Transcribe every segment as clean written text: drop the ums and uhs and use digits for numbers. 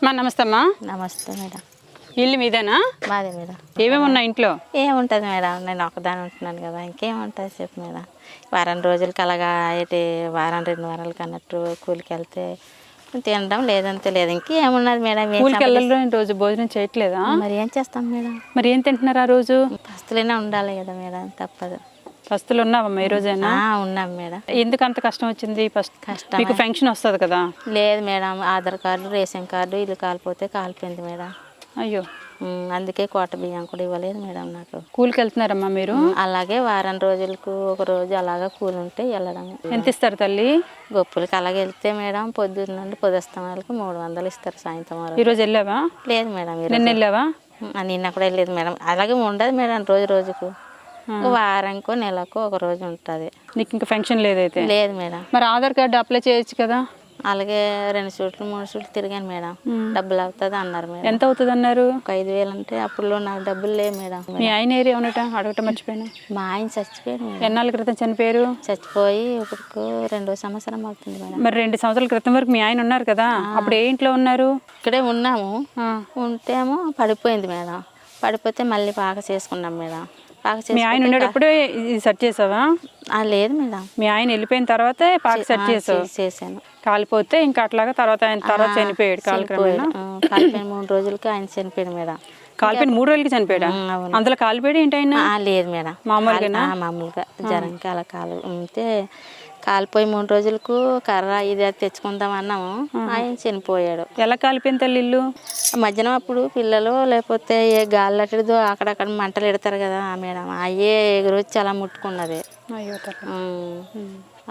నమస్తే అమ్మా. నమస్తే మేడం. ఇల్లు మీదేనా? మాదే మేడం. ఏమేమి ఉన్నాయి ఇంట్లో? ఏముంటుంది మేడం, నేను ఒకదాని ఉంటున్నాను కదా, ఇంకేముంటుంది చెప్పు మేడం. వారం రోజులకి అలాగా అయితే వారం 2 వారాలకి అన్నట్టు కూలికి వెళ్తే తినడం లేదంతే లేదు. ఇంకేమున్నది మేడం. కూలికి వెళ్ళాలి రోజు భోజనం చేయట్లేదా? మరి ఏం చేస్తాం మేడం. మరి ఏం తింటున్నారు ఆ రోజు? పస్తులైనా ఉండాలి కదా మేడం, తప్పదు. పస్తులు ఉన్నావమ్మా ఈ రోజైనా? ఉన్నాం మేడం. ఎందుకు అంత కష్టం వచ్చింది? కష్టం మీకు ఫంక్షన్ వస్తుంది కదా? లేదు madam, Aadhaar card ration card ఇల్లు కాలిపోతే కాలిపోయింది మేడం. అయ్యో, అందుకే కోట బియ్యం కూడా ఇవ్వలేదు మేడం నాకు. కూలికి వెళ్తున్నారమ్మా మీరు? అలాగే వారం రోజులకు ఒక రోజు అలాగా కూలి ఉంటే వెళ్ళడం. ఎంత ఇస్తారు తల్లి? గొప్పులకి అలాగే వెళ్తే మేడం పొద్దున్న నుండి పొదస్తమాలకు 300 ఇస్తారు సాయంత్రం వరకు. ఈరోజు వెళ్ళావా? లేదు మేడం. నిన్న వెళ్ళావా? నిన్న కూడా వెళ్ళలేదు మేడం. అలాగే ఉండదు మేడం, రోజు రోజుకు వారానికో నెలకో ఒక రోజు ఉంటుంది. నీకు ఇంకా ఫంక్షన్ లేదైతే? లేదు మేడం. మరి ఆధార్ కార్డు అప్లై చేయొచ్చు కదా? అలాగే 2 సూట్లు 3 సూట్లు తిరిగాను మేడం. డబ్బులు అవుతుంది అన్నారు మేడం. ఎంత అవుతుంది అన్నారు? 5,000 అంటే అప్పుడు నాకు డబ్బులు లేవు మేడం. మీ ఆయన ఏరియా ఉన్నట అడగటం మర్చిపోయాను. మా ఆయన చచ్చిపోయాడు మేడం. ఎన్నాళ్ళ క్రితం చనిపోయారు? చచ్చిపోయి ఇప్పుడు 2వ సంవత్సరం అవుతుంది మేడం. మరి 2 సంవత్సరాల క్రితం వరకు మీ ఆయన ఉన్నారు కదా, అప్పుడు ఏ ఇంట్లో ఉన్నారు? ఇక్కడే ఉన్నాము. ఉంటేమో పడిపోయింది మేడం. పడిపోతే మళ్ళీ పాక చేసుకున్నాం మేడం. మీ ఆయన ఉండేటప్పుడే ఇది సెట్ చేసావా? లేదు మేడం. మీ ఆయన వెళ్ళిపోయిన తర్వాతే పాక సెట్ చేశాను. కాలిపోతే ఇంకా అట్లాగా తర్వాత ఆయన చనిపోయాడు. కాలిపోయిన 3 రోజులకి ఆయన చనిపోయాడు మేడం. కాలిపోయిన 3 రోజులకి చనిపోయాడా? అందులో కాలిపోయాడు ఏంటి ఆయన? లేదు మేడం, మామూలుగా జ్వరంకి అలా ఉంటే కాలిపోయి 3 రోజులకు కర్ర ఇది తెచ్చుకుందాం అన్నాము. ఆయన చనిపోయాడు. ఎలా కాలిపోయింది తల్లి ఇల్లు? మధ్యాహ్నం అప్పుడు పిల్లలు లేకపోతే ఏ గాలి అట్టడిదో అక్కడక్కడ మంటలు ఎడతారు కదా మేడం, అయ్యే ఎగురొచ్చి అలా ముట్టుకున్నది. అయ్యో,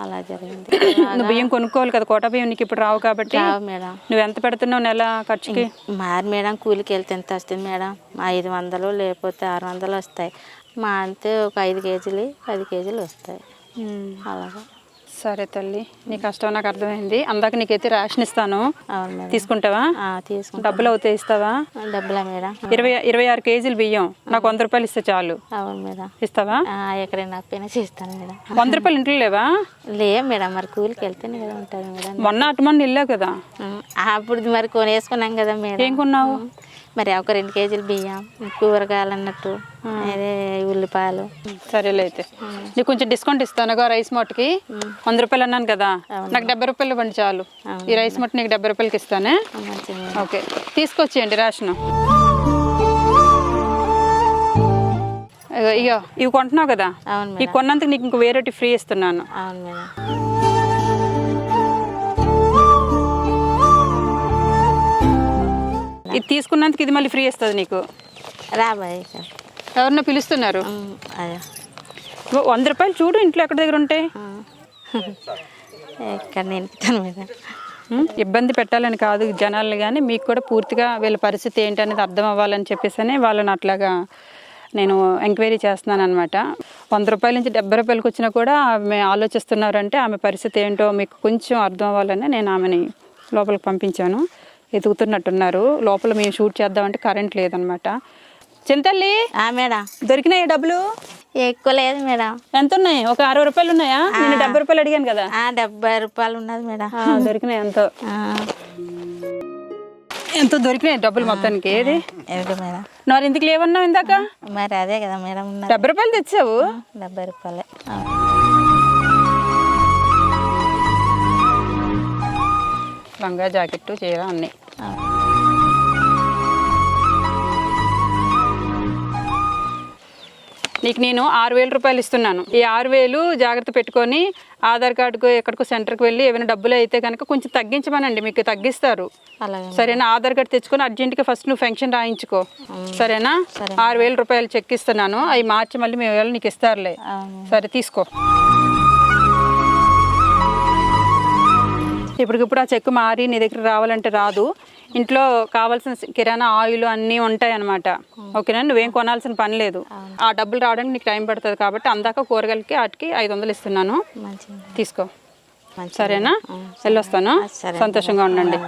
అలా జరిగింది. నువ్వు బియ్యం కొనుక్కోవాలి కదా, కోట బియ్యం నీకు ఇప్పుడు రావు కాబట్టి. మేడం. నువ్వు ఎంత పెడుతున్నావు నెల ఖర్చుకి? మరి మేడం కూలికి వెళ్తే ఎంత వస్తుంది మేడం? 500 లేకపోతే 600 వస్తాయి. మా అంతే ఒక 5 కేజీలు 10 కేజీలు వస్తాయి. అలాగా. సరే తల్లి, నీ కష్టం నాకు అర్థమైంది. అందాక నీకైతే రేషన్ ఇస్తాను. అవును మేడం. తీసుకుంటావా? తీసుకుంటా. డబ్బులు అవుతాయి, ఇస్తావా? డబ్బులా మేడం? 26 కేజీలు బియ్యం నాకు 100 రూపాయలు ఇస్తే చాలు. అవును మేడం. ఇస్తావా? ఎక్కడైనా అప్పైనా చేస్తాను మేడం. 100 రూపాయలు ఇంట్లో లేవా? లేవు మేడం, మరి కూలికి వెళ్తేనే కదా ఉంటుంది మేడం. మొన్న అటుమని వెళ్ళావు కదా, అప్పుడు మరి కొనేసుకున్నాం కదా మేడం. ఏం కొన్నావు? మరి ఒక 2 కేజీలు బియ్యం, కూరగాయలు అన్నట్టు, అదే ఉల్లిపాయలు. సరేలే అయితే నీకు కొంచెం డిస్కౌంట్ ఇస్తాను. రైస్ మొట్టకి 100 రూపాయలు అన్నాను కదా, నాకు 70 రూపాయలు ఇవ్వండి చాలు. ఈ రైస్ మొట్ట నీకు 70 రూపాయలకి ఇస్తానే. ఓకే, తీసుకొచ్చేయండి రేషన్. ఇక ఇవి కొంటున్నావు కదా, ఇవి కొన్నందుకు నీకు ఇంక వేరేటి ఫ్రీ ఇస్తున్నాను. అవును మేడం. ఇది తీసుకున్నందుకు ఇది మళ్ళీ ఫ్రీ ఇస్తుంది నీకు. రాబాయ్, ఎవరన్నా పిలుస్తున్నారు. 100 రూపాయలు చూడు ఇంట్లో ఎక్కడి దగ్గర ఉంటాయి. ఎక్కడ నేను మేడం. ఇబ్బంది పెట్టాలని కాదు జనాల్ని, కానీ మీకు కూడా పూర్తిగా వీళ్ళ పరిస్థితి ఏంటి అనేది అర్థం అవ్వాలని చెప్పేసి వాళ్ళని అట్లాగా నేను ఎంక్వైరీ చేస్తున్నాను అనమాట. 100 రూపాయల నుంచి 70 రూపాయలకి వచ్చినా కూడా ఆమె ఆలోచిస్తున్నారంటే ఆమె పరిస్థితి ఏంటో మీకు కొంచెం అర్థం అవ్వాలని నేను ఆమెని లోపలికి పంపించాను. ఎదుగుతున్నట్టున్నారు. లోపల మేము షూట్ చేద్దామంటే కరెంట్ లేదనమాట. చింతల్లి మేడం, దొరికినాయి డబ్బులు? ఎక్కువ లేదు మేడం. ఎంత ఉన్నాయి? ఒక 60 రూపాయలు ఉన్నాయా? నేను 70 రూపాయలు అడిగాను కదా. 70 రూపాయలు ఉన్నది మేడం. దొరికినాయి. ఎంతో దొరికినాయి డబ్బులు మొత్తానికి. ఏది మేడం? మరి ఎందుకు లేవన్నావు ఇందాక? మరి అదే కదా మేడం, 70 రూపాయలు తెచ్చావు. 70 రూపాయలే. లంగా జాకెట్టు చీర అన్నీ. నీకు నేను 6,000 రూపాయలు ఇస్తున్నాను. ఈ 6,000 జాగ్రత్త పెట్టుకొని ఆధార్ కార్డుకు ఎక్కడికో సెంటర్కి వెళ్ళి ఏమైనా డబ్బులు అయితే కనుక కొంచెం తగ్గించమనండి, మీకు తగ్గిస్తారు. సరేనా? ఆధార్ కార్డు తెచ్చుకొని అర్జెంటుగా ఫస్ట్ నువ్వు ఫంక్షన్ రాయించుకో. సరేనా? 6,000 రూపాయలు చెక్ ఇస్తున్నాను. అవి మార్చి మళ్ళీ మేము నీకు ఇస్తారులే. సరే, తీసుకో. ఇప్పటికిప్పుడు ఆ చెక్ మారి నీ దగ్గర రావాలంటే రాదు. ఇంట్లో కావాల్సిన కిరాణా ఆయిల్ అన్నీ ఉంటాయి అన్నమాట. ఓకేనా? నువ్వేం కొనాల్సిన పని లేదు. ఆ డబ్బులు రావడానికి నీకు టైం పడుతుంది కాబట్టి అందాక కూరగాయలకి వాటికి 500 ఇస్తున్నాను, తీసుకో. సరేనా? వెళ్ళొస్తాను. సంతోషంగా ఉండండి.